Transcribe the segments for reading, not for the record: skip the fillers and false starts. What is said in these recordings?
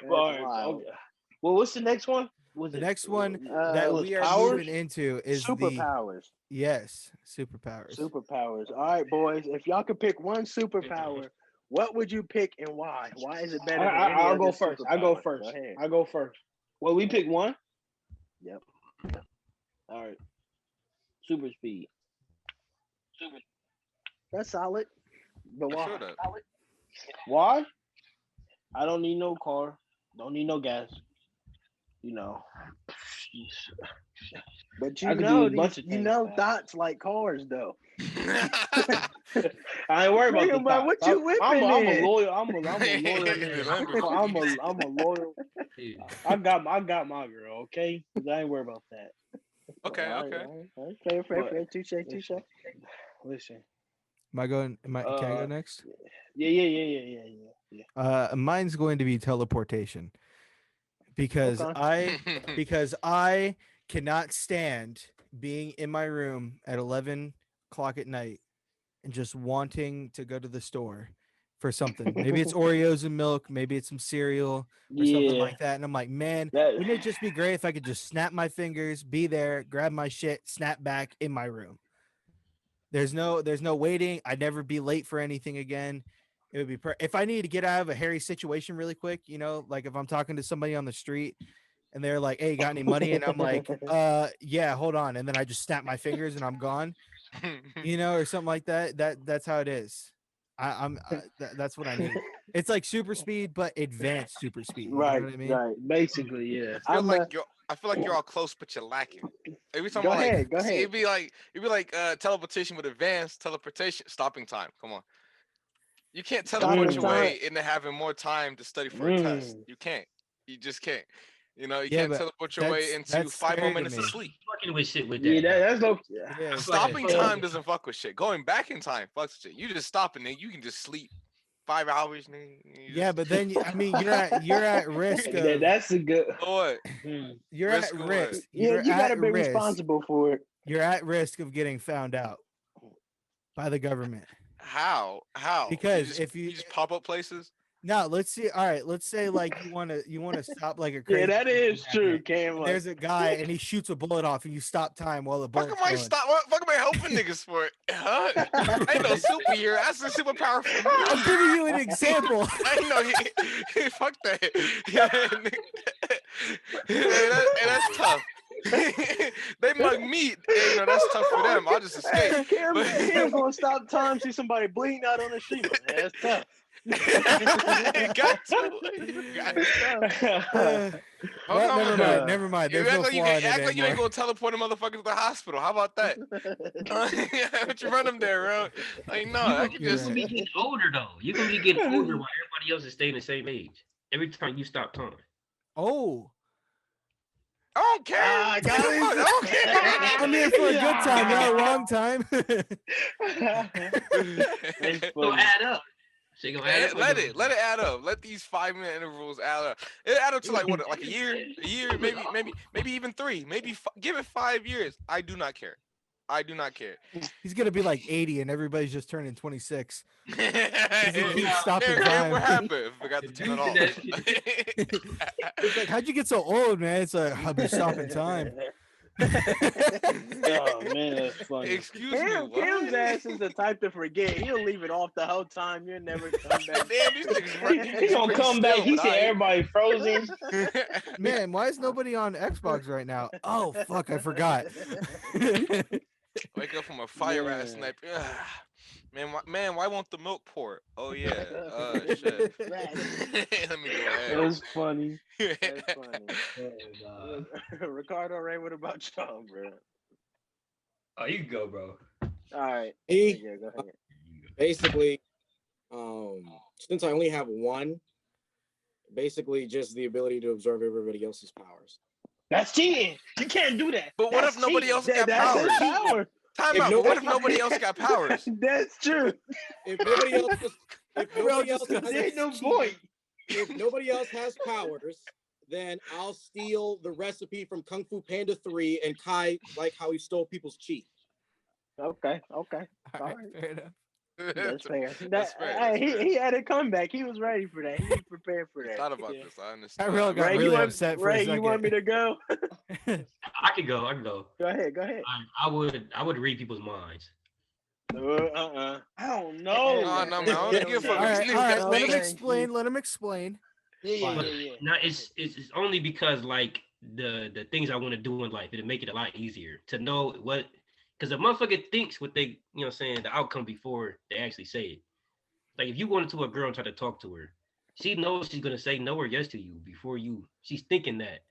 All right. wild. Okay. Well, what's the next one? Was The it? next one It that was we are powers. moving into is the Superpowers. yes, superpowers. Superpowers. All right, boys. If y'all could pick one superpower, what would you pick and why? Why is it better than any I'll other go first. I go superpower? Go first. ahead. I go first. Well, we pick one. Yep. All right. Super speed. That's solid. But I feel why? that. Why? I don't need no car. Don't need no gas. You know. But I could do a bunch these of things fast. thoughts like cars though. I ain't worried about Nigga, the man, thought. what you whipping I'm a then? loyal. I'm a loyal man. I'm a loyal. I got my girl. Okay, 'cause I ain't worried about that. Okay, All right, okay. all right. Fair, But touche, touche. listen. Am I going? Can I go Uh, next? yeah. Mine's going to be teleportation because Okay. I cannot stand being in my room at 11 o'clock at night and just wanting to go to the store for something. Maybe it's Oreos and milk, maybe it's some cereal or something Yeah. like that. And I'm like, man, That. wouldn't it just be great if I could just snap my fingers, be there, grab my shit, snap back in my room? There's no waiting. I'd never be late for anything again. It would be if I need to get out of a hairy situation really quick, like if I'm talking to somebody on the street and they're like, "Hey, got any money?" and I'm like, yeah, hold on." And then I just snap my fingers and I'm gone, or something like that. That's how it is. That's what I need. It's like super speed, but advanced super speed. You know Right. what I mean? Right. Basically, yeah. I'm I feel like you're all close, but you're lacking. Every time go I like, ahead, go see, ahead. it'd be like teleportation with advanced teleportation, stopping time. Come on, you can't teleport Stopping your time. way into having more time to study for a test. Mm. You can't. You just can't. You Yeah, can't but teleport your way that's into 5 more scary to minutes of me. sleep. Fucking with shit with Yeah. that. That's no. Yeah, Stopping Uh, time doesn't fuck with shit. Going back in time fucks with shit. You just stop and then you can just sleep 5 hours. And then you yeah, just but then I mean, you're at risk of that's a good. what Hmm. you're at risk of what? risk. Yeah, You're you gotta at be risk. responsible for it. You're at risk of getting found out by the government How? How? You because just if you you just pop up places? now let's see. All right, let's say like you want to stop like a Yeah, crazy that thing from is true, happening. Cam. And Like, there's a guy and he shoots a bullet off and you stop time while the Fuck am bullet's I going. stop? What fuck am I helping niggas for? Huh? I ain't no superhero. That's a superpower for I'm me. giving you an example. I ain't know. Fuck that. That's tough. They mug me. That's tough for them. I'll just escape. Hey, Cam, But Cam gonna stop time, see somebody bleeding out on the street. Man, that's tough. got to. Got to. How Well, never come? mind. Never mind. You There's act no like you flaw in it act like you ain't anymore. gonna teleport a motherfucker to the hospital. How about that? But you run them there, bro. Like no, You I gonna could You're you just. gonna right. be getting older though. You're gonna be getting older while everybody else is staying the same age. Every time you stop time. Oh, I don't care. I What the fuck? I I'm here for a good time, not a long time. That's don't care. Gonna funny. add up. She gonna add up. Let it add up. Let these 5 minute intervals add up. It add up to like what, like a year, maybe even three, give it 5 years. I do not care. I do not care. He's gonna be like 80 and everybody's just turning 26 because he keeps Here, stopping here, time. what happened? Forgot to turn it Using off. that shit. It's like, how'd you get so old, man? It's like, I'll be stopping time. Oh man, that's funny. Excuse me, Cam's ass what? is the type to forget. He'll leave it off the whole time. You'll never come back. Damn, these niggas run. These He niggas gonna pretty come back. still, He but said I. everybody frozen. Man, why is nobody on Xbox right now? Oh, fuck, I forgot. Wake up from a fire ass Man. sniper. Man, why won't the milk pour? Oh yeah. Shit. Let me go That's funny. ahead. That's funny. Ricardo Ray, what about y'all, bro? Oh, you can go, bro. All right. Me, Yeah, go ahead. basically, since I only have one, basically just the ability to absorb everybody else's powers. That's cheating. You can't do that. But what That's if nobody cheating. else got That's his powers? power. Time If out. no- But what if nobody else got powers? That's true. If nobody else has, if nobody else has, There's no point. if nobody else has powers, then I'll steal the recipe from Kung Fu Panda 3 and Kai, like how he stole people's chi. Okay. All right, fair enough. That's fair. That's fair. That's fair. He had a comeback. He was ready for that. He was prepared for I that. thought about Yeah. this. I understand. Ray got Ray, really you want, upset for a Ray, second. you want me to go? I can go. Go ahead. Go ahead. I would read people's minds. Uh-uh. I don't know. Oh, no, man. I don't give a fuck. All This right, nigga all right. got Let him things. explain. Let him explain. Yeah. Now it's only because like the things I want to do in life, it'll make it a lot easier to know what, because a motherfucker thinks what they, you know what I'm saying, the outcome before they actually say it. Like if you go into a girl and try to talk to her, she knows she's gonna say no or yes to you before she's thinking that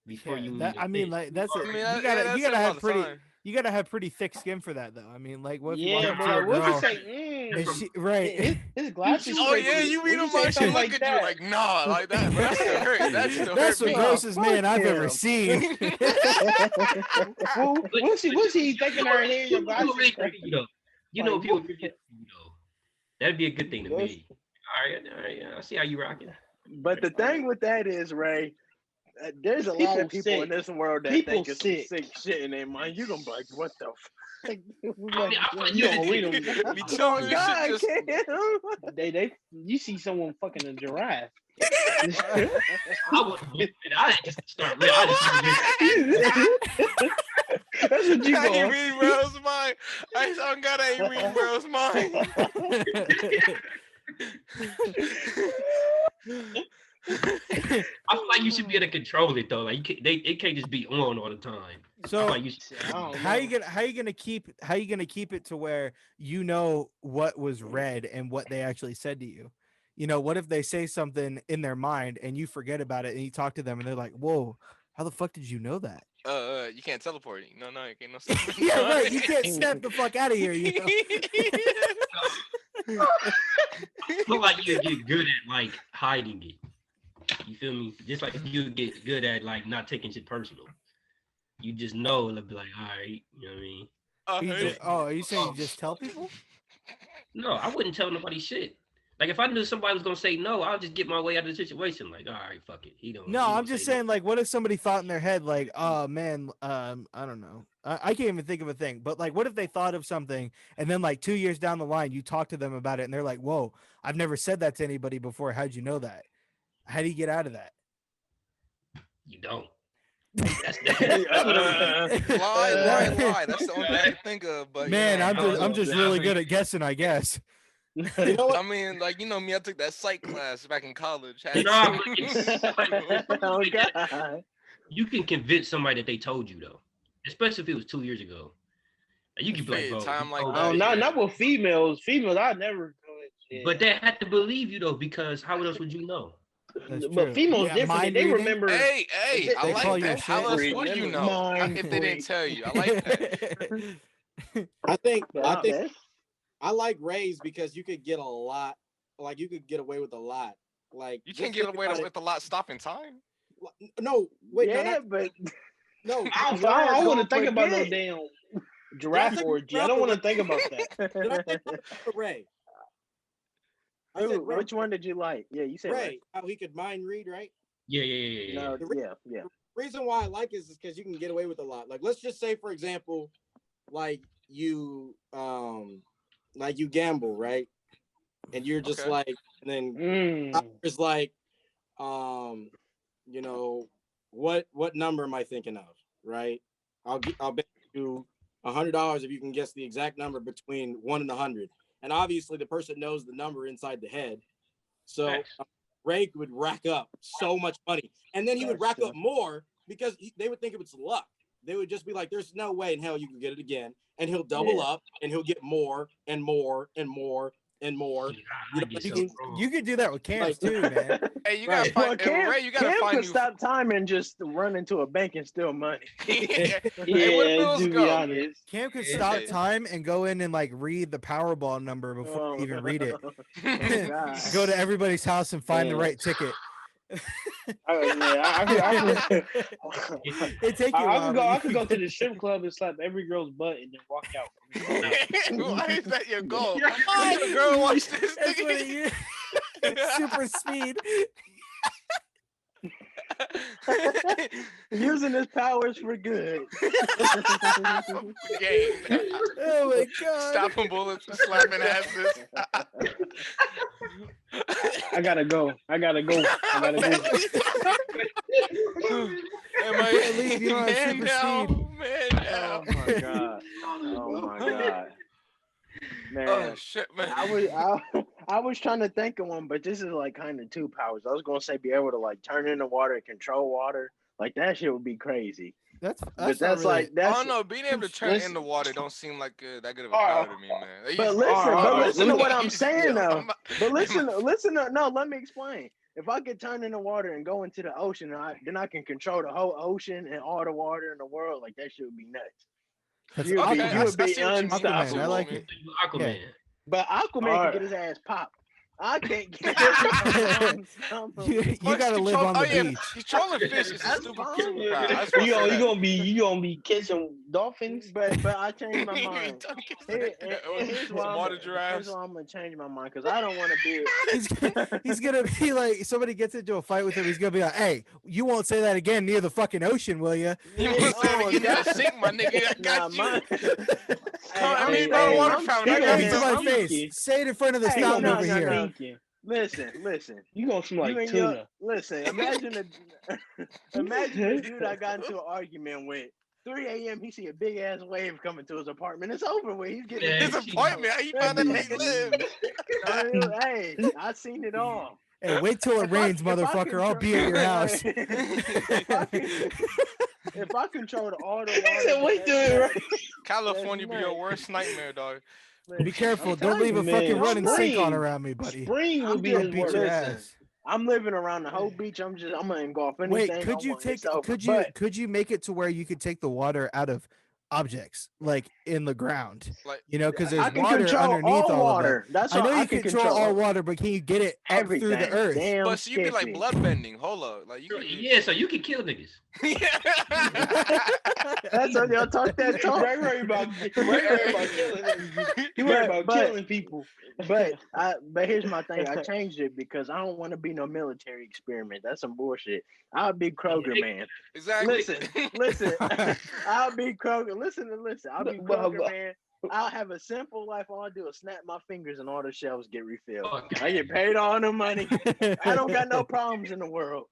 before Yeah, you. that, I mean, like that's it. I mean, You gotta that's have all the pretty. time. You gotta have pretty thick skin for that, though. I mean, like, what if you walk Yeah, up but to a like, what if girl you say, and she, right? his glasses? Oh shaky. yeah, you What meet you him, say like she something look at that? you like nah, like that. Bro, that still hurt. That still That's hurt the me. grossest man I've ever him. seen. Well, what's he thinking her hair? Your People glasses? really agree, you know. You know, Like, people what? really agree, you know. That'd be a good thing to Yes. me. All right, I see how you rocking. But the thing with that is, Ray, there's a lot of people in this world that think it's some sick shit in their mind. You're gonna be like, what the fuck? I mean, I feel like You don't read them. Be Oh telling my this God, shit just. They you see someone fucking a giraffe. I just start. I That's what you I ain't going. reading bro's mind. I don't gotta ain't reading bro's mind. feel like you should be able to control it though. Like you can't, it can't just be on all the time. I feel So like you should, I don't how you know. gonna keep it to where you know what was read and what they actually said to you? You know, what if they say something in their mind and you forget about it and you talk to them and they're like, "Whoa, how the fuck did you know that?" You can't teleport. No, you can't. No. Yeah, right. You can't snap the fuck out of here. You know. I feel like you get good at like hiding it. You feel me? Just like you get good at like not taking shit personal. You just know it'll be like, all right, you know what I mean? Are you saying you just tell people? No, I wouldn't tell nobody shit. Like if I knew somebody was gonna say no, I'll just get my way out of the situation. Like, all right, fuck it. No, I'm just saying, like, what if somebody thought in their head, like, oh man, I don't know. I can't even think of a thing, but like, what if they thought of something and then like 2 years down the line, you talk to them about it and they're like, whoa, I've never said that to anybody before. How'd you know that? How do you get out of that? You don't. Lie. That's the only thing I can think of. But man, you know, I'm just really good at guessing, I guess. You know what? I mean, like you know me, I took that psych class back in college. No, Oh God. you can convince somebody that they told you though, especially if it was 2 years ago. Like, you could be like, bro, Time like you that. told me. Not with females. Females, I never. But they had to believe you though, because how else would you know? That's true. But females Yeah, different. mind They reading? remember. Hey, I They call like you that. a How else shit. would you know Mind if they didn't freak. tell you? I like that. I think That's- I like Rays because you could get a lot, like you could get away with a lot. Like You just can't get think away about it. with a lot stopping time. No, wait, yeah, no, but no. I don't want to think about no forget. damn giraffe think orgy. I don't want to think about that. Did I think about Ray? I said Ray. Which one did you like? Yeah, you said Ray, how he could mind read, right? Yeah. No, yeah. Reason why I like it is because you can get away with a lot. Like let's just say, for example, like you gamble, right? And you're just Okay. like, and then it's like, you know, what number am I thinking of, right? I'll bet you $100 if you can guess the exact number between 1 and 100. And obviously the person knows the number inside the head. So Ray would rack up so much money. And then he would rack up more because they would think it was luck. They would just be like, there's no way in hell you can get it again. And he'll double up and he'll get more and more and more and more. You could do that with cams too, man. Hey, you gotta find Ray. You gotta Cam find could new. stop time and just run into a bank and steal money. Hey, where bills to be go? honest. Cam could stop time and go in and like read the Powerball number before you even read it. God. Go to everybody's house and find the Yeah. right ticket. It take you a while, I but could go to the strip club and slap every girl's butt and then walk out. Why is that your goal? Oh, the girl watch this That's what nigga. it is. Super speed. Using his powers for good. Game. Oh my god. Stopping bullets and slapping asses. I gotta go. Am I Can't leave, you don't have man super now? speed. Man Oh now. my god. Oh my god. Man, Oh shit, man. I was trying to think of one, but this is like kind of two powers. I was gonna say be able to like turn into water and control water. Like that shit would be crazy. That's But not that's really, like that's. I don't know. Being able to turn Listen. into water don't seem like that good of a power to me, man. But listen to what I'm saying though. But listen, no, let me explain. If I could turn into water and go into the ocean, then I can control the whole ocean and all the water in the world. Like that shit would be nuts. that's You would be, Aquaman. you would I be see what you mean. unstoppable. Aquaman, I like it. Aquaman. But Aquaman All can get his ass popped. I can't get You gotta live on the beach. Controlling fish is a That's stupid fine. superpower. I just You wanna say gonna be catching dolphins? But I changed my that. mind. Here's Here's why some water giraffes. I'm gonna change my mind because I don't want to be. He's gonna be like, somebody gets into a fight with him, he's gonna be like, hey, you won't say that again near the fucking ocean, will you? You want to say it again? You'll sink, my nigga. I got you. I mean, bro, water fountain. I Hey, got to you. my I'm face. thinking- Say it in front of this Hey, fountain no, over no, here. no. Thinking. Listen. You gonna seem You like and tuna. listen. Imagine a dude I got into an argument with. 3 a.m. He see a big ass wave coming to his apartment. It's over with. He's getting Yeah. His appointment. He found out he lived. Hey, I seen it all. Hey, wait till it If I- rains, if I motherfucker. I'll be at your house. If I controlled all the He water, said, "Wait till it rains." California be your worst nightmare, dog. Be careful. I'm Don't leave a man, fucking running sink on spring. around me, buddy. Spring I'm would be just his Beat worst. your listen. ass. I'm living around the whole beach. I'm gonna engulf anything. Wait, I could you want. take It's over. could you make it to where you could take the water out of objects like in the ground? Like, You know, because I there's can water control underneath all all water. of it. That's I all know you can control all water, but can you get it up everything. through the earth? Damn but so you be like skiffy. blood bending. Hold up, like you. Yeah, so you can kill niggas. That's what y'all talk that talk. Right about killing. He worried about killing people. But here's my thing. I changed it because I don't want to be no military experiment. That's some bullshit. I'll be Kroger man. Exactly. Listen. I'll be Kroger. Listen. I'll be Kroger man. I'll have a simple life. All I do is snap my fingers and all the shelves get refilled. Okay. I get paid all the money. I don't got no problems in the world.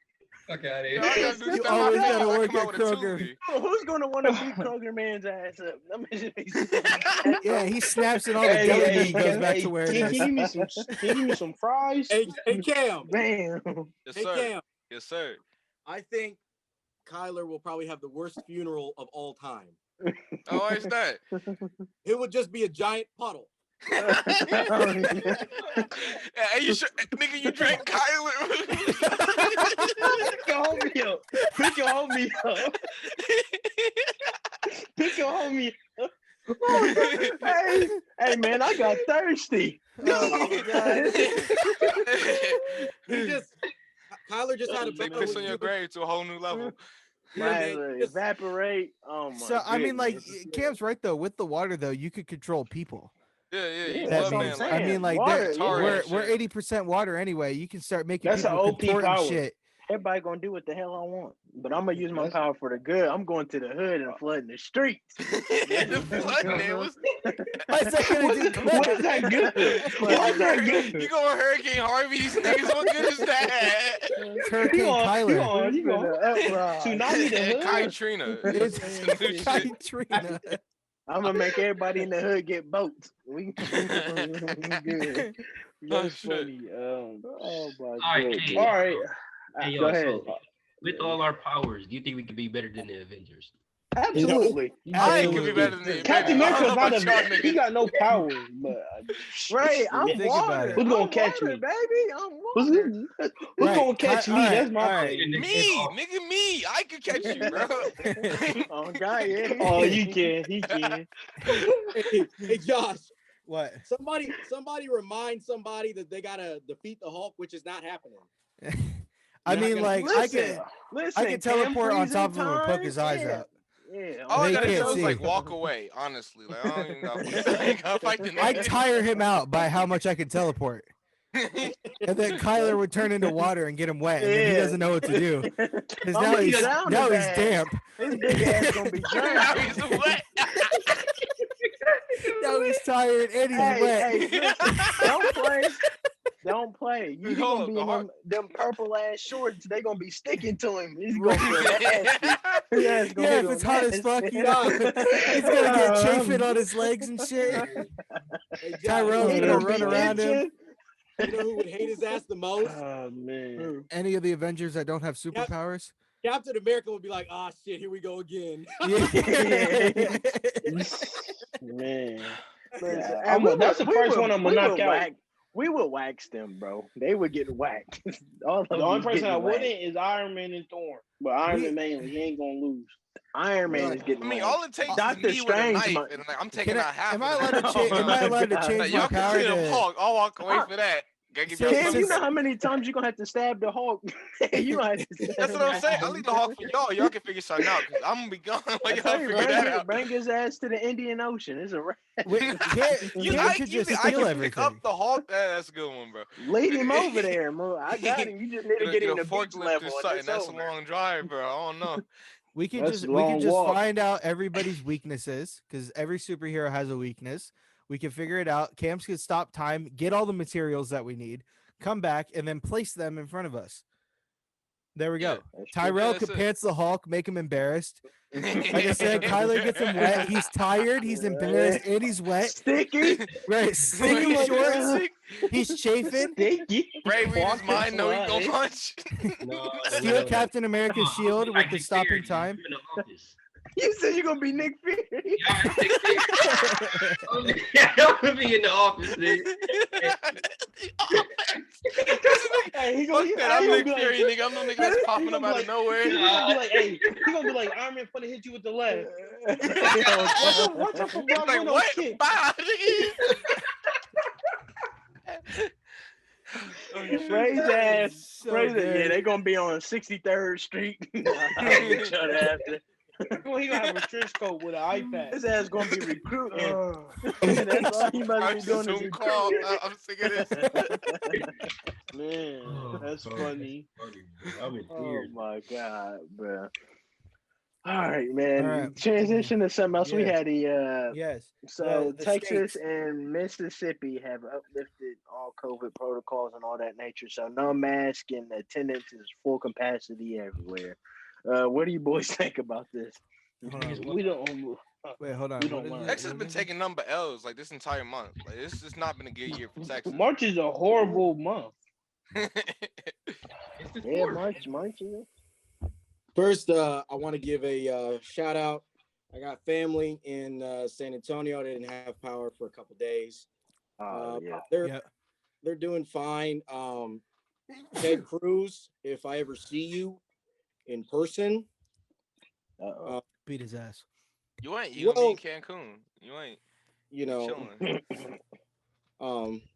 Fuck out of All I here. gotta do is You step my always fingers, gotta I work come out at with a Kroger. toothpick. Who's gonna want to beat Kroger man's ass up? Yeah, he snaps and all the deli meat goes back to where it Can is. you give me some fries? Hey Cam. Man. Yes, Hey sir. Cam. Yes, sir. I think Kyler will probably have the worst funeral of all time. Oh, why is that? It would just be a giant puddle. Hey, you sure, nigga? You drank Kyler? Pick your homie up. Pick your homie up. Hey man, I got thirsty. Kyler just had a They battle piss with on your you. grave to a whole new level. Right, man, evaporate. Oh my So I mean, like, goodness. Cam's right though. With the water though, you could control people. Yeah, you That love means, man. I mean, like, water, we're yeah. 80% water anyway. You can start making That's an people OP contort and power. shit. Everybody gonna do what the hell I want, but I'm gonna use my power for the good. I'm going to the hood and flooding the streets. The flood, man. Why is that gonna do good? What's that good? What's that good? You going Hurricane Harvey? These niggas, what good is that? It's Hurricane Kyler. You going Tsunami the hood? Katrina. It's Katrina. I'm gonna make everybody in the hood get boats. We good. That's shit. funny. Oh my right, goodness. hey. All right. Hey, Go yo, ahead. so with all our powers, do you think we could be better than the Avengers? Absolutely. I could be better than the Captain Avengers. I America's don't know not about y'all a. He niggas. got no powers, but Right, I'm Think about water. it. Who's gonna I'm catch water, me? baby. I'm who's water. gonna catch me? Alright, That's my alright. thing. Me, nigga, me. I could catch you, bro. Oh God, yeah. Oh, you can. He can. Hey Josh, What? somebody remind somebody that they gotta defeat the Hulk, which is not happening. I You're not mean, gonna- like, Listen, I can teleport on top of him and poke his eyes out. Yeah. All I They gotta can't do is see. like walk away. Honestly, like I don't even gotta fight the I nigga. tire him out by how much I can teleport. And then Kyler would turn into water and get him wet, and then he doesn't know what to do because Oh, now he's he's drowning bad. damp. His big ass gonna be Now drowned. he's wet. Now he's tired and he's wet. Hey, listen, don't play. Don't play. You Hold gonna up, be the in heart- them purple ass shorts. They gonna be sticking to him. He's gonna feel nasty. His ass gonna Yeah, feel if it's hot as fuck, nasty. you know, he's gonna get chafing on his legs and shit. Hey, Josh, Tyrell's He gonna gonna run be around him. itching. you know who would hate his ass the most? Oh man. Any of the Avengers that don't have superpowers? Captain America would be like, "Ah, shit, here we go again." Yeah. Man. Listen, I'm we a- that's would- the we first would- one I'm we gonna knock would out. whack- We would wax them, bro. They would get whacked. All of The them only person getting I whacked. wouldn't is Iron Man and Thor. But Iron We- Man mainly, he ain't gonna lose. Iron Man Well, is getting I mean, whacked. all it takes Doctor is me with a Strange knife, might- and like I'm taking Can I- out half. am of I the allowed to knife. change? Am I allowed to God. change Like, my y'all can power see them to? Hulk. I'll walk away for that. Gotta give y'all Since- Cam, something you know since- how many times you gonna have to stab the Hulk? You gonna have to stab That's what I'm saying. I'll leave the Hulk for y'all. Y'all can figure something out because I'm gonna be gone. I Like tell y'all you, figure that out. bring his ass to the Indian Ocean. It's a wrap. Wait, Cam You, Cam I, could you, just I steal can pick up everything. the Hulk. That's a good one, bro. Lead him over there, Mo. I got him. You just need to get him a to beach forklift level. or And something. it's That's a over. long drive, bro. I don't know. We could That's just a we could long just walk. find out everybody's weaknesses because every superhero has a weakness. We can figure it out. Camps could stop time, get all the materials that we need, come back, and then place them in front of us. There we go. That's true. Tyrell Yeah, could that's it. pants the Hulk, make him embarrassed. Like I said, Kyler gets him wet. He's tired. He's embarrassed, and he's wet. Sticky. Right, sticky Like, shorts. He's chafing. Sticky. Ray read his Walking mind. No, he gonna fly. punch. No, Steal no. Captain America's I'm shield like with the Nick stopping Fury, time. in the office. You said you're gonna be Nick Fury. Yeah, I'm Nick Fury. I'm gonna be in the office, nigga. Hey, he Fuck gonna, that. I'm Nick Fury, nigga. I'm no nigga that's popping up out of nowhere. He's gonna be like, hey, he gonna be like, Iron Man finna hit you with the left. Watch out for Brock Like Reynolds' what? kick. Bye, nigga. Oh, shit. Ray's ass. So Ray's good. yeah, they gonna be on 63rd Street. I'll get shot after. Well, he gonna have a trench coat with an iPad. His ass gonna be recruiting. Oh. That's all he about to I'm be just doing is Zoom call. recruiting. I'm sick of this. Man, Oh, that's fuck. funny. I'm in Oh tears. my god, bro. All right, man. All right. Transition to something else. We Yeah. had the Yes. so the Texas states. and Mississippi have uplifted all COVID protocols and all that nature. So no mask and attendance is full capacity everywhere. What do you boys think about this? Hold on. We don't. Wait, hold on. We What don't is learn. it? Texas What has been is it? taking number L's like this entire month. Like this has not been a good year for Texas. March is a horrible month. It's the Yeah, fourth. March. Yeah. First, I want to give a shout out. I got family in San Antonio. They didn't have power for a couple days. Yeah. They're doing fine. Ted Cruz, if I ever see you in person, Uh-oh. Beat his ass. You ain't. You gonna Well- be in Cancun. You ain't you know, chilling.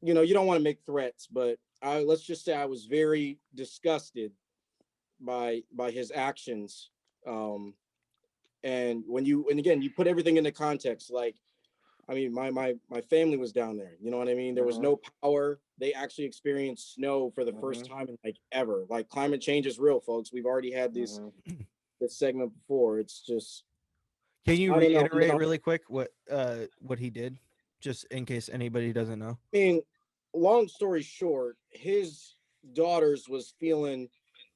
you don't want to make threats, but let's just say I was very disgusted by his actions. And again, you put everything into context. Like, I mean, my family was down there. You know what I mean? There was no power. They actually experienced snow for the first time in like ever. Like, climate change is real, folks. We've already had this segment before. It's just. Can you I don't know, reiterate really quick what he did, just in case anybody doesn't know? I mean, long story short, his daughters was feeling,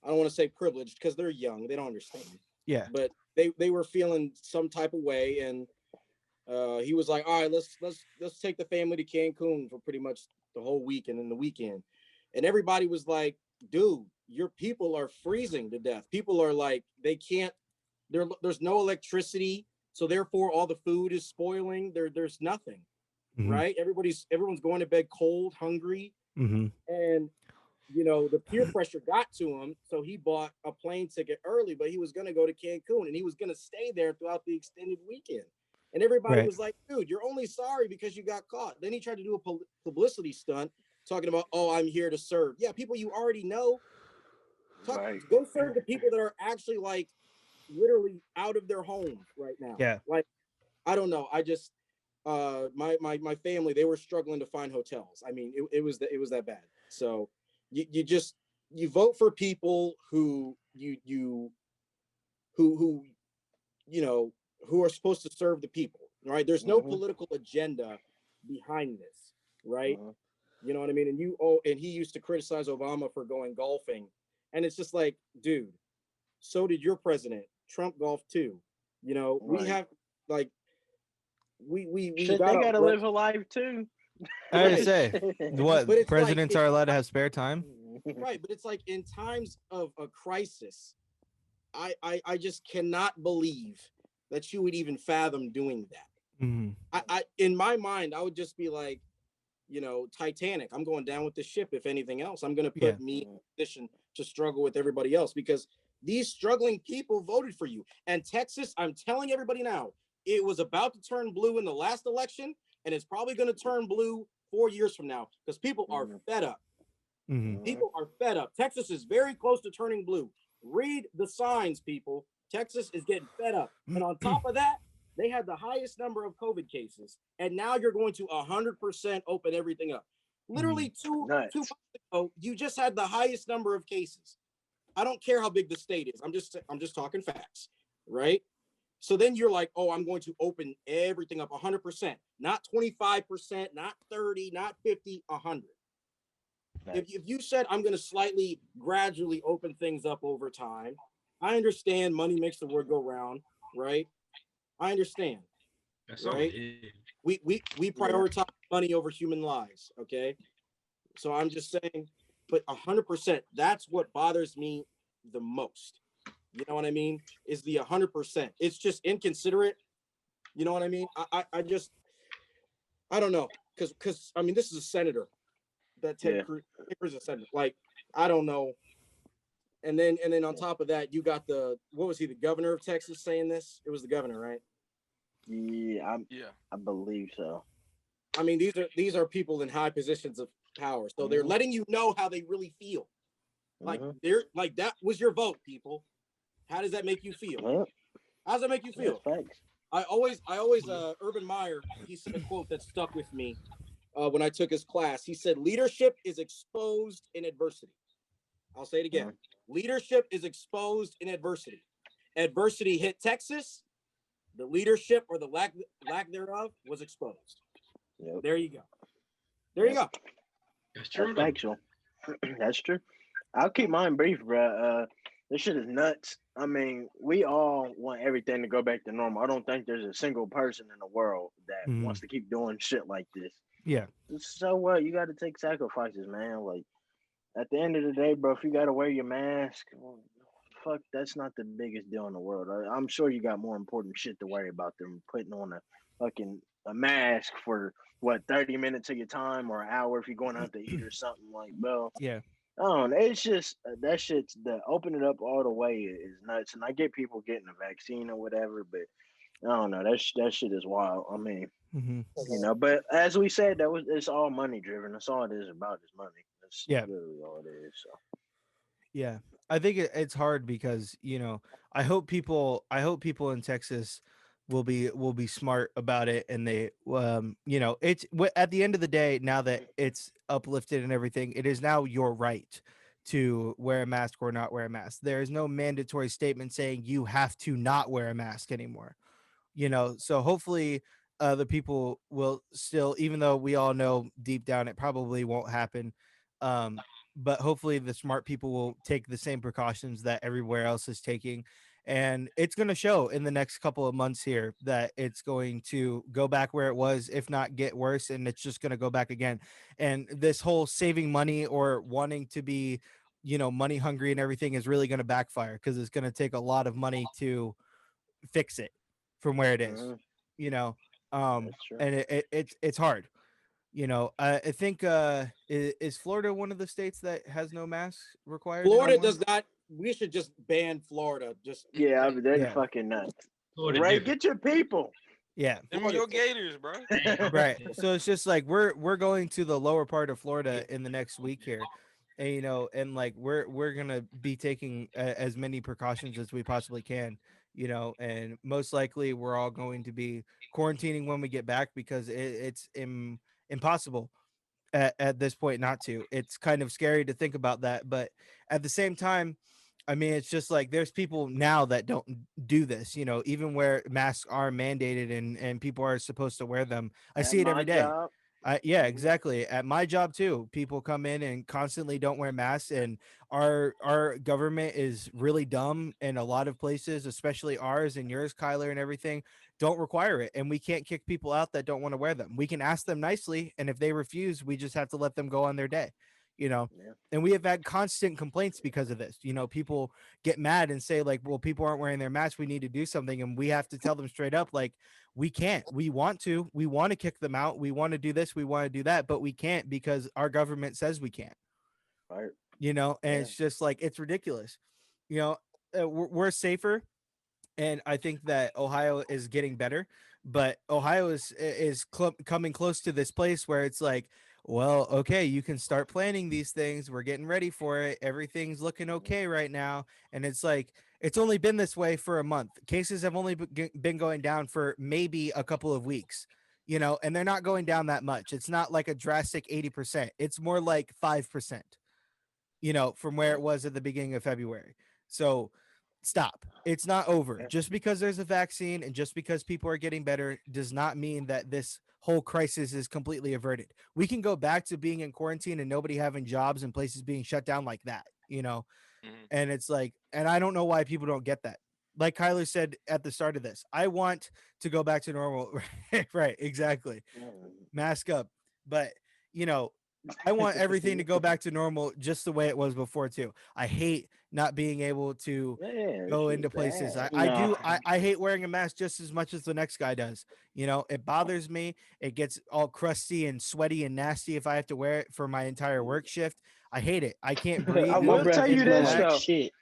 I don't want to say privileged because they're young, they don't understand. Yeah. But they were feeling some type of way, and he was like, all right, let's take the family to Cancun for pretty much the whole week and then the weekend. And everybody was like, dude, your people are freezing to death. People are like, they can't, there's no electricity. So therefore all the food is spoiling. There's nothing, right? Everyone's going to bed cold, hungry. And, the peer pressure got to him. So he bought a plane ticket early, but he was going to go to Cancun and he was going to stay there throughout the extended weekend. And everybody was like, dude, you're only sorry because you got caught. Then he tried to do a publicity stunt talking about, oh, I'm here to serve. Yeah, people you already know. Go serve the people that are actually like literally out of their homes right now. Yeah. Like, I don't know. I just my family, they were struggling to find hotels. I mean, it was that bad. So you just you vote for people who you know who are supposed to serve the people, right? There's no political agenda behind this, right? You know what I mean? And he used to criticize Obama for going golfing, and it's just like, dude, so did your president. Trump golfed too. You know, we have like we Shit, got they to gotta live a life too. I right. say, what But it's like presidents are allowed to have spare time? right, but it's like in times of a crisis, I just cannot believe that you would even fathom doing that. Mm-hmm. I in my mind, I would just be like, Titanic. I'm going down with the ship. If anything else, I'm going to put me in a position to struggle with everybody else because these struggling people voted for you. And Texas, I'm telling everybody now, it was about to turn blue in the last election, and it's probably going to turn blue 4 years from now because people are fed up. Mm-hmm. People are fed up. Texas is very close to turning blue. Read the signs, people. Texas is getting fed up. And on top of that, they had the highest number of COVID cases. And now you're going to 100% open everything up. Literally two months ago, you just had the highest number of cases. I don't care how big the state is. I'm just talking facts, right? So then you're like, oh, I'm going to open everything up 100%, not 25%, not 30, not 50, 100. If you said I'm going to slightly gradually open things up over time, I understand money makes the world go round, right? I understand. That's right? We prioritize money over human lives, okay? So I'm just saying, but 100%, that's what bothers me the most. You know what I mean? Is the 100%. It's just inconsiderate. You know what I mean? I just I don't know because I mean this is a senator that Ted Cruz is a senator. Like I don't know. And then on top of that, you got what was he, the governor of Texas saying this? It was the governor, right? Yeah, I believe so. I mean, these are people in high positions of power, so they're letting you know how they really feel. Like they're like that was your vote, people. How does that make you feel? How does that make you feel? Thanks. I always Urban Meyer, he said a quote that stuck with me when I took his class. He said, "Leadership is exposed in adversity." I'll say it again. Leadership is exposed in adversity. Adversity hit Texas. The leadership or the lack thereof was exposed. There you go. There you go. That's true. That's factual. That's true. I'll keep mine brief, bro. This shit is nuts. I mean, we all want everything to go back to normal. I don't think there's a single person in the world that wants to keep doing shit like this. Yeah. So what? You got to take sacrifices, man. Like, at the end of the day, bro, if you got to wear your mask, well, fuck, that's not the biggest deal in the world. I'm sure you got more important shit to worry about than putting on a mask for 30 minutes of your time or an hour if you're going out to eat or something. Like, bro. Yeah. I don't know. It's just that shit's the open it up all the way is nuts. And I get people getting a vaccine or whatever, but I don't know. That shit is wild. I mean, but as we said, it's all money driven. That's all it is about is money. That's literally all it is. So yeah, I think it's hard because I hope people in Texas will be smart about it, and they it's at the end of the day, now that it's uplifted and everything, it is now your right to wear a mask or not wear a mask. There is no mandatory statement saying you have to not wear a mask anymore. So hopefully the people will still, even though we all know deep down it probably won't happen, but hopefully the smart people will take the same precautions that everywhere else is taking, and it's going to show in the next couple of months here that it's going to go back where it was, if not get worse, and it's just going to go back again. And this whole saving money or wanting to be money hungry and everything is really going to backfire, because it's going to take a lot of money to fix it from where it is. And it's hard. I think is Florida one of the states that has no masks required? Florida does not. We should just ban Florida. they're fucking nuts. Florida right, get your people. Yeah, them your Gators, bro. Right. So it's just like we're going to the lower part of Florida in the next week here, and and like we're gonna be taking as many precautions as we possibly can. And most likely we're all going to be quarantining when we get back, because it's impossible at this point not to. It's kind of scary to think about that, but at the same time, I mean, it's just like there's people now that don't do this, even where masks are mandated and people are supposed to wear them. I At see it my every day. job. Yeah, Mhm. exactly. At my job too, people come in and constantly don't wear masks, and our government is really dumb in a lot of places, especially ours and yours, Kyler, and everything. Don't require it, and we can't kick people out that don't want to wear them. We can ask them nicely, and if they refuse, we just have to let them go on their day. You know, Yeah. and we have had constant complaints because of this. People get mad and say like, "Well, people aren't wearing their masks. We need to do something," and we have to tell them straight up like we can't. We want to kick them out, we want to do this, we want to do that, but we can't because our government says we can't. Right. And Yeah. it's just like it's ridiculous. you know we're safer, and I think that Ohio is getting better, but Ohio is coming close to this place where it's like, well, okay, you can start planning these things. We're getting ready for it. Everything's looking Mhm. okay right now, and it's like it's only been this way for a month. Cases have only been going down for maybe a couple of weeks. And they're not going down that much. It's not like a drastic 80%. It's more like 5%, from where Yeah. it was at the beginning of February. So stop. It's not over. Yeah. Just because there's a vaccine and just because people are getting better does not mean that this whole crisis is completely averted. We can go back to being in quarantine and nobody having jobs and places being shut down like that. Mhm. And it's like, and I don't know why people don't get that. Like Kyler said at the start of this, I want to go back to normal. Right, exactly. Mhm. Mask up. But, you know, I want everything to go back to normal just the way it was before too. I hate not being able to Yeah, this go shit's into places. bad. I Nah. do I hate wearing a mask just as much as the next guy does. It bothers me. It gets all crusty and sweaty and nasty if I have to wear it for my entire work shift. I hate it. I can't I breathe My in will the breath tell be you in the smelling this like back. though. shit.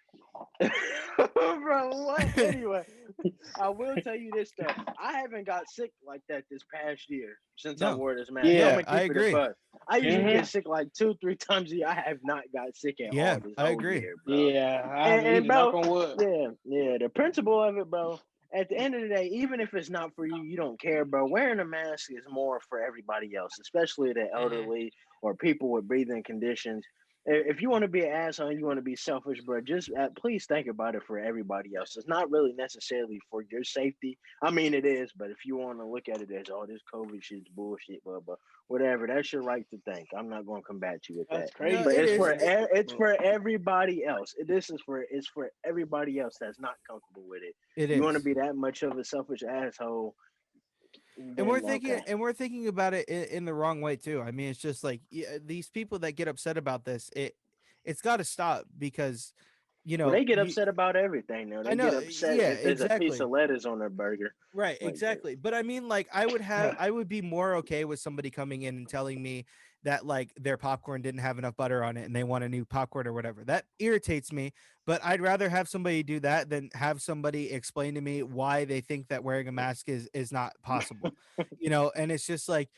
Bro, what? Anyway, I will tell you this though. I haven't got sick like that this past year since I No. wore this mask. I'm Yeah, Yeah. gonna I keep it a agree. buck. I usually Hmm. get sick like 2, 3 times a year. I have not got sick at all Yeah, this I whole agree. year, bro. Yeah. I And, haven't and either. Knock bro, on wood. yeah. The principle of it, bro. At the end of the day, even if it's not for you, you don't care, bro. Wearing a mask is more for everybody else, especially the Mhm. elderly or people with breathing conditions. If you want to be an asshole and you want to be selfish, bro, just please think about it for everybody else. It's not really necessarily for your safety. I mean, it is, but if you want to look at it as, oh, this COVID shit's bullshit, blah blah, whatever, that's your right to think. I'm not going to combat you with That's that. No, But it crazy. is. it's for everybody else. It's for everybody else that's not comfortable with it. It You want to is. be that much of a selfish asshole, And we're then thinking okay. and we're thinking about it in the wrong way too. I mean, it's just like these people that get upset about this, it's got to stop because Well, they get you upset about everything now. I They know, get upset yeah, if there's a piece exactly. of lettuce on their burger. Right, Like, exactly. But I mean, like, I would be more okay with somebody coming in and telling me that like their popcorn didn't have enough butter on it and they want a new popcorn or whatever. That irritates me. But I'd rather have somebody do that than have somebody explain to me why they think that wearing a mask is not possible. And it's just like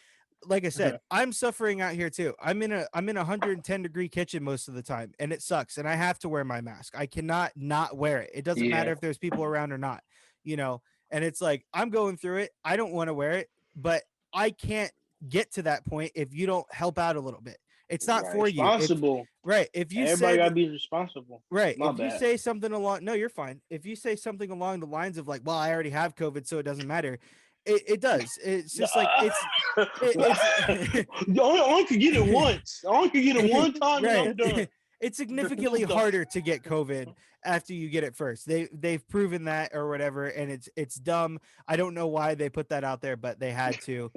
I said, I'm suffering out here too. I'm in a 110-degree kitchen most of the time, and it sucks. And I have to wear my mask. I cannot not wear it. It doesn't Yeah. matter if there's people around or not. You know, and it's like, I'm going through it. I don't want to wear it, but I can't get to that point if you don't help out a little bit. It's not right. for you. If Responsible. right, if you Everybody said gotta be responsible. right, My if you bad. say something along no, you're fine. If you say something along the lines of like, well, I already have COVID, so it doesn't matter. It does. It's just like it's I could get it once. I could get it one time and right. I'm done. It's significantly What the harder to get COVID after you get it first. They've proven that or whatever, and it's dumb. I don't know why they put that out there, but they had to.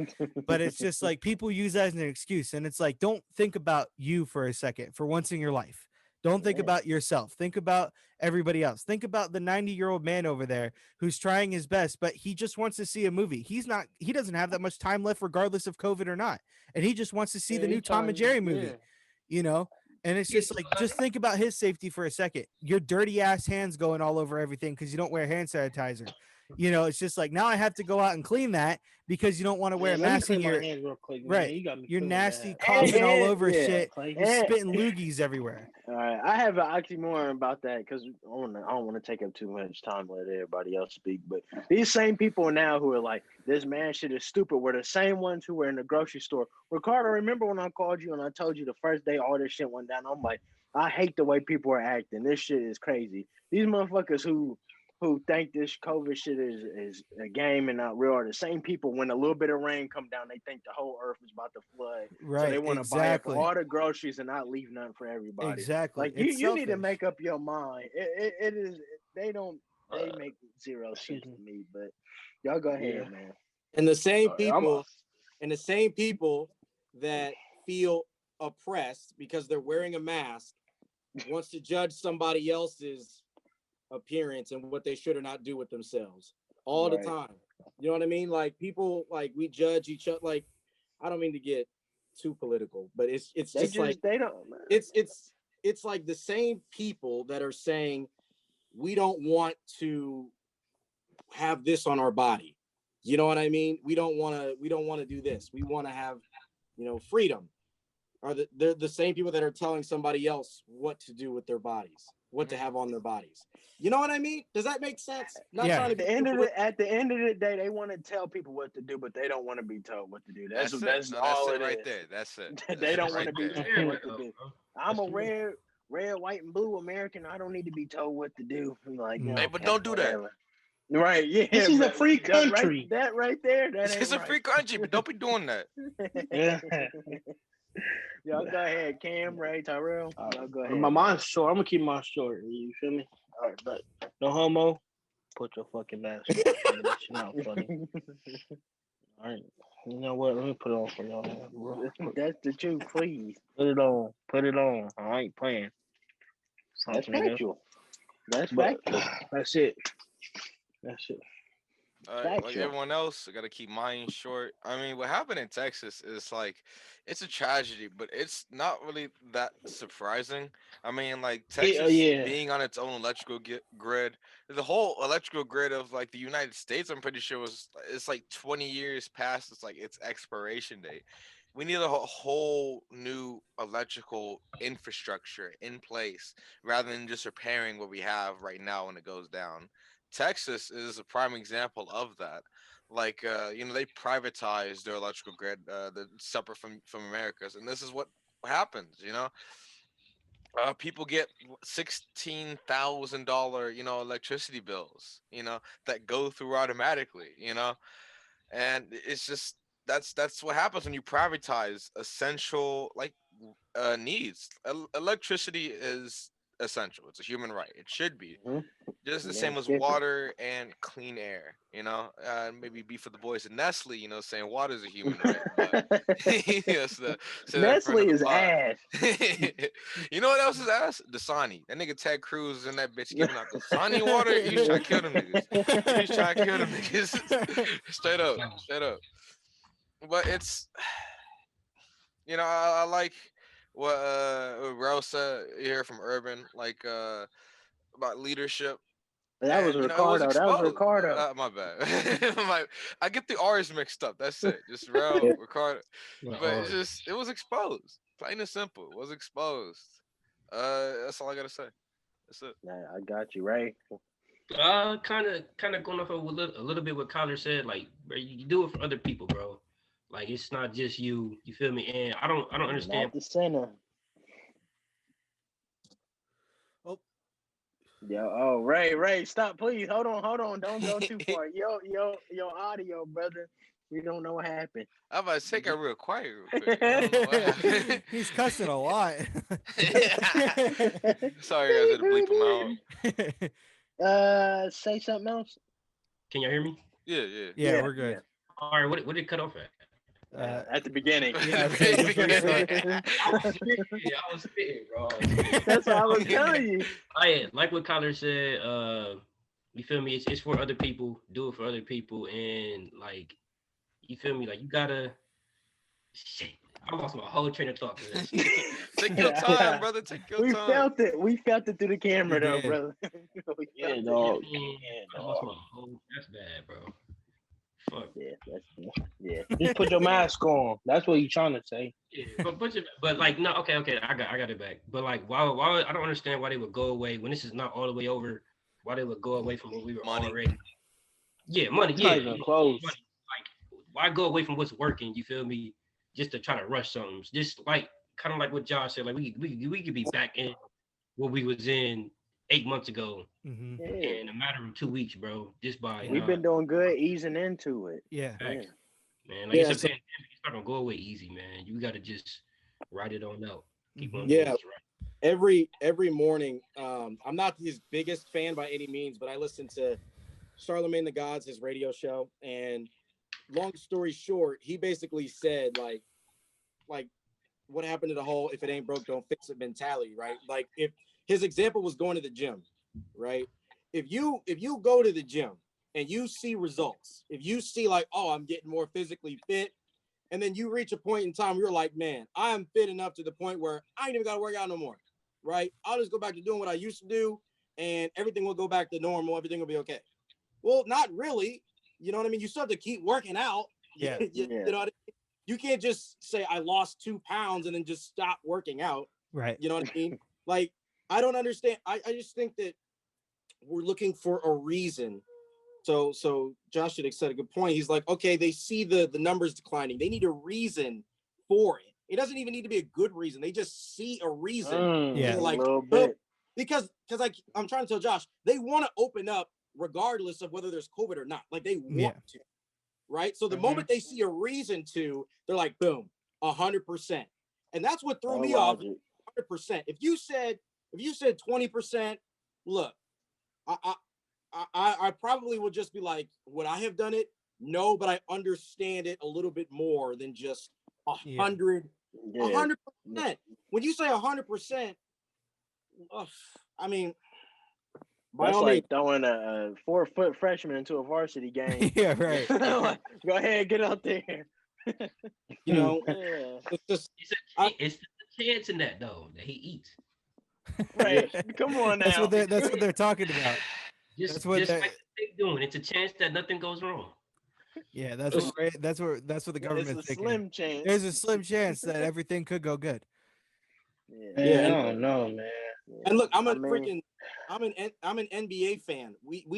But it's just like people use that as an excuse, and it's like, don't think about you for a second for once in your life. Don't think Yeah. about yourself. Think about everybody else. Think about the 90-year-old man over there who's trying his best, but he just wants to see a movie. He doesn't have that much time left, regardless of COVID or not. And he just wants to see Yeah, the he new Tom and trying. Jerry Yeah. movie, you know? And it's just like, just think about his safety for a second. Your dirty ass hands going all over everything because you don't wear hand sanitizer. It's just like now I have to go out and clean that because you don't want to wear a mask in your hands real quick, man. right. You got me You're feeling nasty, bad. coughing all over Yeah. shit, Like, you're spitting loogies everywhere. All right, I have an oxymoron about that because I don't want to take up too much time, let everybody else speak. But these same people now who are like, this man shit is stupid, were the same ones who were in the grocery store. Ricardo, remember when I called you and I told you the first day all this shit went down? I'm like, I hate the way people are acting. This shit is crazy. These motherfuckers who think this COVID shit is a game and not real are the same people when a little bit of rain come down, they think the whole earth is about to flood. Right. So they want to buy up Exactly. all the groceries and not leave nothing for everybody. Exactly. Like It's you need to selfish. make up your mind. It is they make zero sense to me. But y'all go ahead, man. And the same I'm people that feel oppressed because they're wearing a mask wants to judge somebody else's appearance and what they should or not do with themselves all the time. You know what I mean? Like people, like we judge each other. Like I don't mean to get too political, but it's just like they don't. It's like the same people that are saying we don't want to have this on our body. You know what I mean? We don't want to do this. We want to have, freedom. They're the same people that are telling somebody else what to do with their bodies, what to have on their bodies. You know what I mean? Does that make sense? At the end of the day, they want to tell people what to do, but they don't want to be told what to do. That's all it right is. There. That's it. They don't want to be there. told what to do. I'm a red, white, and blue American. I don't need to be told what to do. I'm like, hey, but don't do that. Right? Yeah. This is a free country. That right there. This is a free country, but don't be doing that. Yeah. Y'all go ahead, Cam, Ray, Tyrell. Y'all go ahead. My mind's short. I'm gonna keep mine short. You feel me? All right, but no homo. Put your fucking mask on. That shit not funny. All right. You know what? Let me put it on for y'all. Bro. That's the truth, please. Put it on. Put it on. I ain't playing. That's factual. That's factual. That's it. That's it. Like everyone else, I gotta keep mine short. I mean, what happened in Texas is like, it's a tragedy, but it's not really that surprising. I mean, like Texas being on its own electrical grid, the whole electrical grid of like the United States, I'm pretty sure it's like 20 years past its expiration date. We need a whole new electrical infrastructure in place rather than just repairing what we have right now when it goes down. Texas is a prime example of that. Like, they privatized their electrical grid, separate from America's, and this is what happens. People get $16,000, electricity bills, that go through automatically, and it's just that's what happens when you privatize essential needs. Electricity is essential. It's a human right. It should be. Just the same as water and clean air, maybe be for the boys at Nestle, saying water is a human right. But Nestle is ass. You know what else is ass? Dasani. That nigga Ted Cruz is in that bitch giving out Dasani water. He's trying to kill them niggas. He's trying to kill them niggas. Straight up. But it's, I like what Rel said here from Urban, about leadership. That was Ricardo. My bad. I get the R's mixed up. That's it. Just Rel, Ricardo. But it was exposed. Plain and simple. It was exposed. That's all I gotta say. That's it. Yeah, I got you, Ray. Kind of going off of a little bit what Connor said. Like, bro, you do it for other people, bro. Like, it's not just you. You feel me? And I don't understand. Not the center. Yo, Ray, stop, please. Hold on. Don't go too far. Yo, audio, brother. We don't know what happened. I'm about to take it real quiet real quick. He's cussing a lot. Sorry, guys, I had to bleep him out. Say something else. Can y'all hear me? Yeah, we're good. Yeah. All right, what did it cut off at? At the beginning. I was spitting, bro. That's what I was telling you. Like what Connor said, you feel me? It's for other people. Do it for other people. And like, you feel me? Like, you gotta shit. I lost my whole train of thought for this. Take your time, brother. Take your We time. felt it. We felt it through the camera, though, did. brother. Yeah, dog. I lost my whole. That's bad, bro. Fuck. Yeah. Just put your mask on. That's what he's trying to say. Yeah, but like no, okay, I got it back. But like, why I don't understand why they would go away when this is not all the way over. Why they would go away from what we were already. Yeah, money. It's Yeah, not even close. money. Like, why go away from what's working? You feel me? Just to try to rush something. Just like kind of like what Josh said. Like we could be back in what we was in 8 months ago in a matter of 2 weeks, bro. Just by We've been doing good easing into it. Yeah. man. Like it's a pandemic. It's not gonna go away easy, man. You got to just ride it on out. Keep on doing what's right. Every morning, I'm not his biggest fan by any means, but I listen to Charlemagne the God's his radio show, and long story short, he basically said like what happened to the whole if it ain't broke don't fix it mentality, right? Like if his example was going to the gym, right? If you go to the gym and you see results, if you see like, oh, I'm getting more physically fit, and then you reach a point in time where you're like, man, I'm fit enough to the point where I ain't even got to work out no more, right? I'll just go back to doing what I used to do, and everything will go back to normal. Everything will be okay. Well, not really. You know what I mean? You still have to keep working out. Yeah. You know what I mean? You can't just say I lost 2 pounds and then just stop working out. Right. You know what I mean? Like, I don't understand. I just think that we're looking for a reason. So Josh had said a good point. He's like, okay, they see the numbers declining. They need a reason for it. It doesn't even need to be a good reason. They just see a reason. Yeah. Like, a little bit. Because like I'm trying to tell Josh, they want to open up regardless of whether there's COVID or not. Like they want to, right? So the moment they see a reason to, they're like, boom, 100%. And that's what threw me off. 100%. If you said 20%, look, I probably would just be like, would I have done it? No, but I understand it a little bit more than just 100%. When you say 100%, I mean, that's like throwing a 4-foot freshman into a varsity game. Yeah, right. Like, go ahead, get out there. You know, it's the chance in that though that he eats. Right. Come on now. That's what they're talking about. Just like they're doing. It's a chance that nothing goes wrong. Yeah, that's what the government's thinking. Slim chance. There's a slim chance that everything could go good. Yeah, I don't know, man. And look, I'm an NBA fan.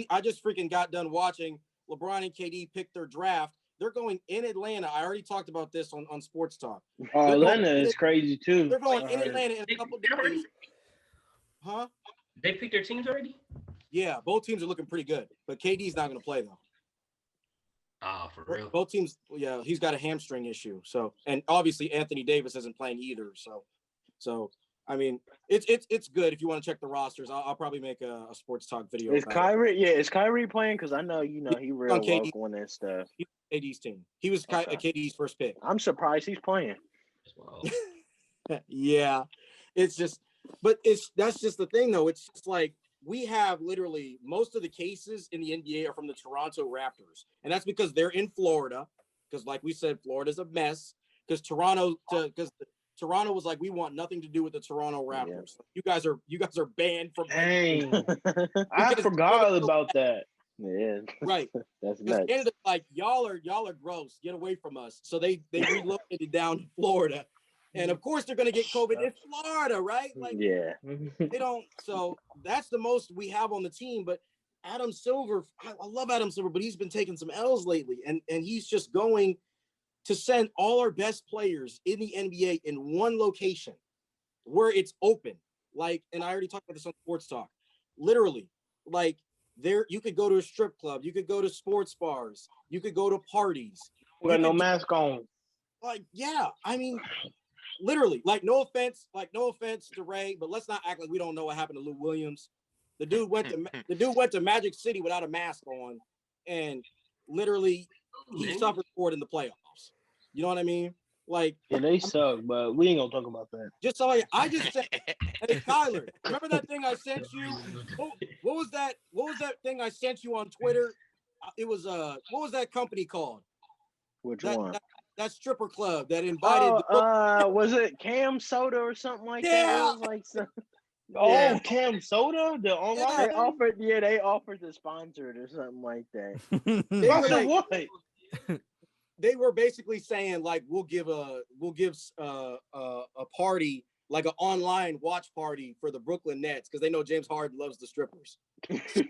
I just freaking got done watching LeBron and KD pick their draft. They're going in Atlanta. I already talked about this on Sports Talk. Atlanta is crazy too. They're going in Atlanta in a couple days. Huh? They picked their teams already? Yeah, both teams are looking pretty good, but KD's not going to play though. Oh, for real? Both teams, yeah, he's got a hamstring issue. So, and obviously Anthony Davis isn't playing either. So I mean, it's good if you want to check the rosters. I'll probably make a Sports Talk video. Is Kyrie? Yeah, is Kyrie playing? Because I know he real local and that stuff. He's KD's team. He was KD's first pick. I'm surprised he's playing. Yeah, it's just, but that's just the thing though. It's just like we have literally most of the cases in the NBA are from the Toronto Raptors, and that's because they're in Florida. Because like we said, Florida's a mess. Because Toronto was like, we want nothing to do with the Toronto Raptors. Yeah. You guys are banned from. Dang. I forgot about that. Yeah, right. That's nuts. Canada's like, y'all are gross. Get away from us. So they relocated down to Florida, and of course they're gonna get COVID in Florida, right? Like, yeah, they don't. So that's the most we have on the team. But Adam Silver, I love Adam Silver, but he's been taking some L's lately, and he's just going to send all our best players in the NBA in one location where it's open. Like, and I already talked about this on Sports Talk. Literally, like there, you could go to a strip club, you could go to sports bars, you could go to parties. We got no mask on. Like, yeah, I mean, literally, like no offense to Ray, but let's not act like we don't know what happened to Lou Williams. The dude went to Magic City without a mask on, and literally he suffered for it in the playoffs. You know what I mean? Like, yeah, they suck, but we ain't gonna talk about that. Just so I just said, hey Kyler, remember that thing I sent you? What was that? What was that thing I sent you on Twitter? It was what was that company called? Which one? that stripper club that invited. Was it Cam Soda or something like that? It was like some. Oh, Cam Soda, the online. They offered to sponsor it or something like that. Sponsor what? They were basically saying like we'll give a party, like an online watch party for the Brooklyn Nets because they know James Harden loves the strippers. So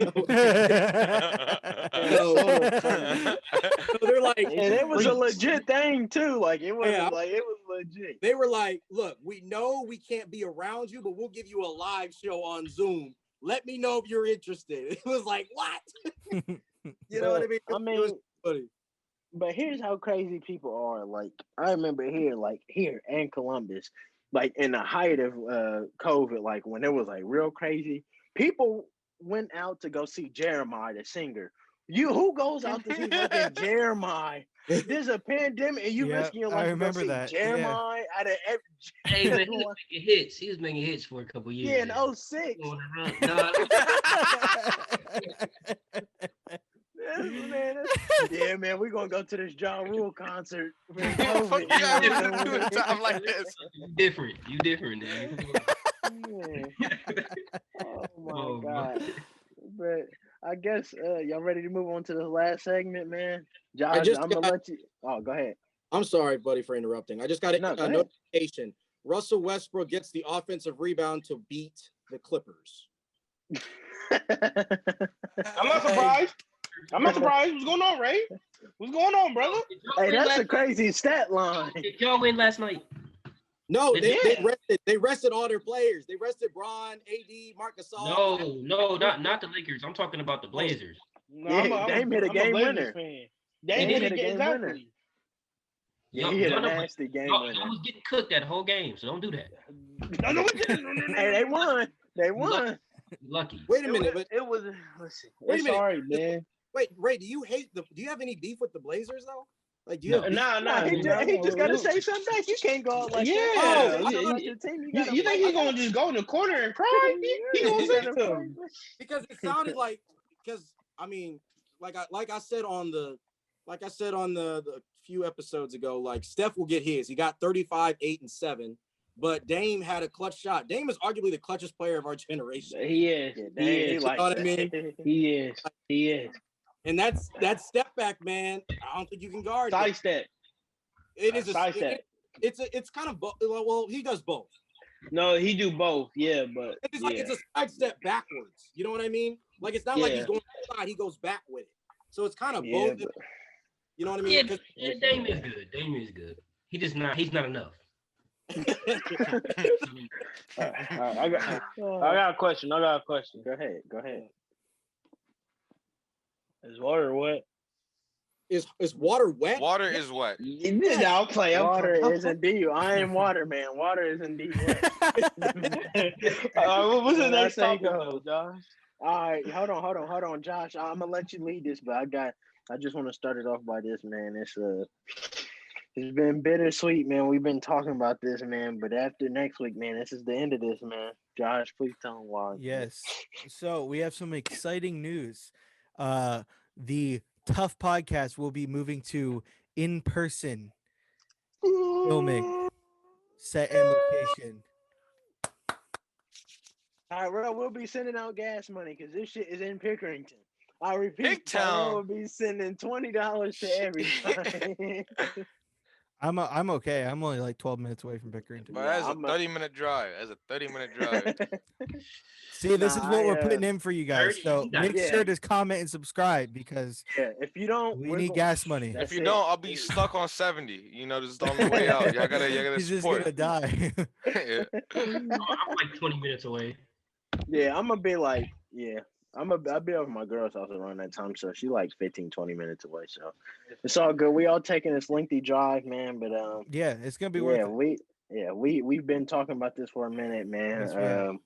they're like, and it was a legit thing too. Like it was it was legit. They were like, look, we know we can't be around you, but we'll give you a live show on Zoom. Let me know if you're interested. It was like, what? You know what I mean? It was funny. But here's how crazy people are. Like I remember here in Columbus, like in the height of COVID, like when it was like real crazy, people went out to go see Jeremiah the singer. Who goes out to see fucking Jeremiah? There's a pandemic and you risking your life to go see Jeremiah out of every. Hey man, he was making hits. He was making hits for a couple years. Yeah, in 2006. Yeah, man, we're gonna go to this Ja Rule concert. You different, man. Oh my god. But I guess y'all ready to move on to the last segment, man? Josh, I'm gonna let you. Oh, go ahead. I'm sorry, buddy, for interrupting. I just got a notification. Russell Westbrook gets the offensive rebound to beat the Clippers. I'm not surprised. What's going on, Ray? What's going on, brother? Hey, that's a crazy stat line. Did y'all win last night? No, they rested all their players. They rested Bron, AD, Marc Gasol. No, not the Lakers. I'm talking about the Blazers. No, Dame hit a game winner. Dame hit a game winner. Yeah, he hit a nasty game winner. I was getting cooked that whole game, so don't do that. No, we didn't. Hey, they won. They won. Lucky. Wait a minute, it was. Listen. Wait a minute. Sorry, man. Wait, Ray, do you have any beef with the Blazers though? Like, do you have nah. He just got to say something back. You can't go out like that. You think he's gonna just go in the corner and cry? He gonna say something. Because it sounded like, I mean, like I said on the few episodes ago, like Steph will get his. He got 35, 8, and 7. But Dame had a clutch shot. Dame is arguably the clutchest player of our generation. He is. You know what I mean? He is. And that's step back, man. I don't think you can guard. Side step. It is a side step. It's kind of both. Well, he does both. No, he do both. Yeah, but it's like it's a side step backwards. You know what I mean? Like it's not like he's going side. He goes back with it. So it's kind of both. But, you know what I mean? Yeah, Dame is good. Dame is good. He's not enough. I got a question. Go ahead. Is water wet? Is water wet? Water is wet. I'll play. Water is indeed. I am water, man. Water is indeed wet. What's the next topic, Josh? All right, hold on, Josh. I'm gonna let you lead this, but I just want to start it off by this, man. It's been bittersweet, man. We've been talking about this, man. But after next week, man, this is the end of this, man. Josh, please tell them why. Yes. So we have some exciting news. The Tough Podcast will be moving to in-person filming, set and location. All right, we'll be sending out gas money because this shit is in Pickerington. I repeat, Town. We'll be sending $20 to everybody. I'm okay. I'm only like 12 minutes away from Pickerington. But that's a 30-minute drive. See, this is what we're putting in for you guys. So make sure to comment and subscribe because if you don't, we need gas money. If you don't, I'll be stuck on 70. You know, this is on the way out. Y'all gotta He's support. Just gonna die. I'm like 20 minutes away. Yeah, I'm gonna be like, I'll be over my girl's house around that time, so she like 15, 20 minutes away. So it's all good. We all taking this lengthy drive, man. But yeah, it's gonna be worth it. We've been talking about this for a minute, man.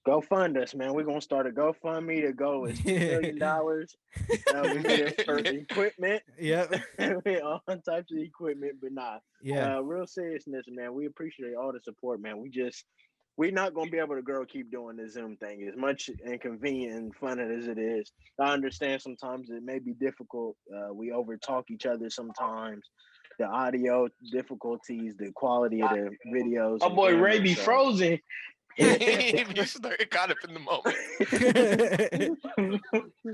Go fund us, man. We're gonna start a GoFundMe. The goal is $2 million. We need it for equipment. Yep. All types of equipment, but real seriousness, man. We appreciate all the support, man. We're not gonna be able to keep doing the Zoom thing as much inconvenient and fun as it is. I understand sometimes it may be difficult. We over talk each other sometimes. the audio difficulties, the quality of the videos. Oh boy, Ray be frozen. You start caught up in the moment.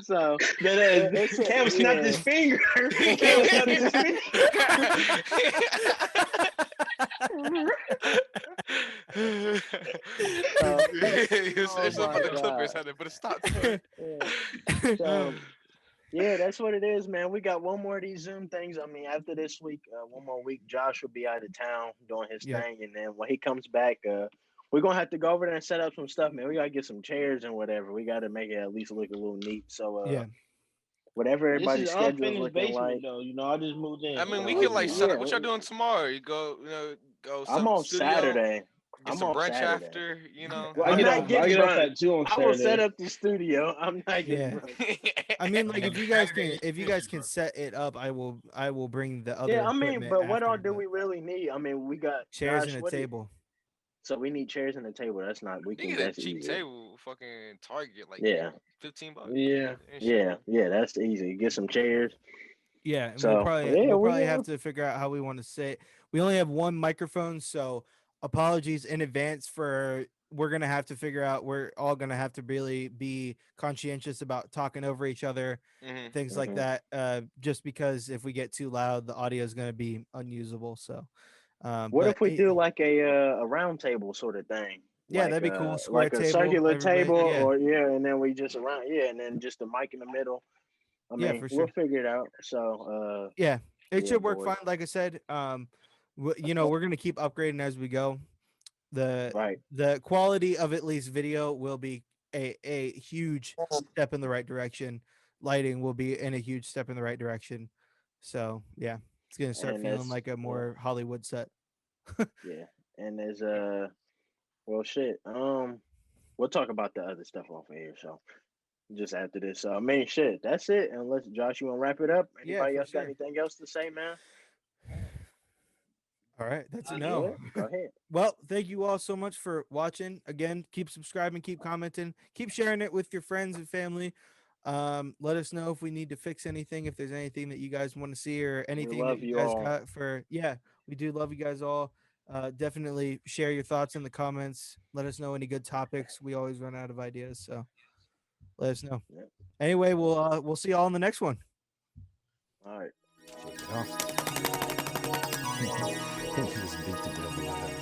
So Cam snapped his finger. Cam snapped his finger. There's something the Clippers had to put a stop to it. So yeah, that's what it is, man. We got one more of these Zoom things. I mean, after this week, one more week, Josh will be out of town doing his thing, and then when he comes back, we're gonna have to go over there and set up some stuff, man. We gotta get some chairs and whatever. We gotta make it at least look a little neat. So whatever everybody's schedule is looking like. Though, I just moved in. I mean, we could set up. What y'all doing tomorrow? You go, go. I'm on studio, Saturday. Get some brunch after, Well, I'm not getting brunch. I will set up the studio. I'm not getting brunch. I mean, like if you guys can set it up, I will bring the other. Yeah, I mean, but what all do we really need? I mean, we got chairs and a table. So we need chairs and a table. That's not. We can. That's a cheap table. Fucking Target, like $15. Yeah. That's easy. Get some chairs. Yeah, and we'll probably have to figure out how we want to sit. We only have one microphone, so apologies in advance for. We're gonna have to figure out. We're all gonna have to really be conscientious about talking over each other, things like that. Just because if we get too loud, the audio is gonna be unusable. So, what if we do like a round table sort of thing? Yeah, like, that'd be cool. Square like table, a circular table, or and then we just and then just a mic in the middle. I mean, for sure. We'll figure it out. So, it should work fine. Like I said, we're gonna keep upgrading as we go. The quality of at least video will be a huge step in the right direction. Lighting will be in a huge step in the right direction. So yeah, it's gonna start feeling like a more Hollywood set. Yeah, and there's well shit. We'll talk about the other stuff off of here. So just after this, I mean shit. That's it. Unless Josh, you want to wrap it up? Anybody else got anything else to say, man? All right, that's it. No, go ahead. Well, thank you all so much for watching. Again, keep subscribing, keep commenting, keep sharing it with your friends and family. Let us know if we need to fix anything, if there's anything that you guys want to see or anything that you guys got for. Yeah, we do love you guys all. Definitely share your thoughts in the comments. Let us know any good topics. We always run out of ideas, so let us know. Yep. Anyway, we'll see y'all in the next one. All right. This beat together.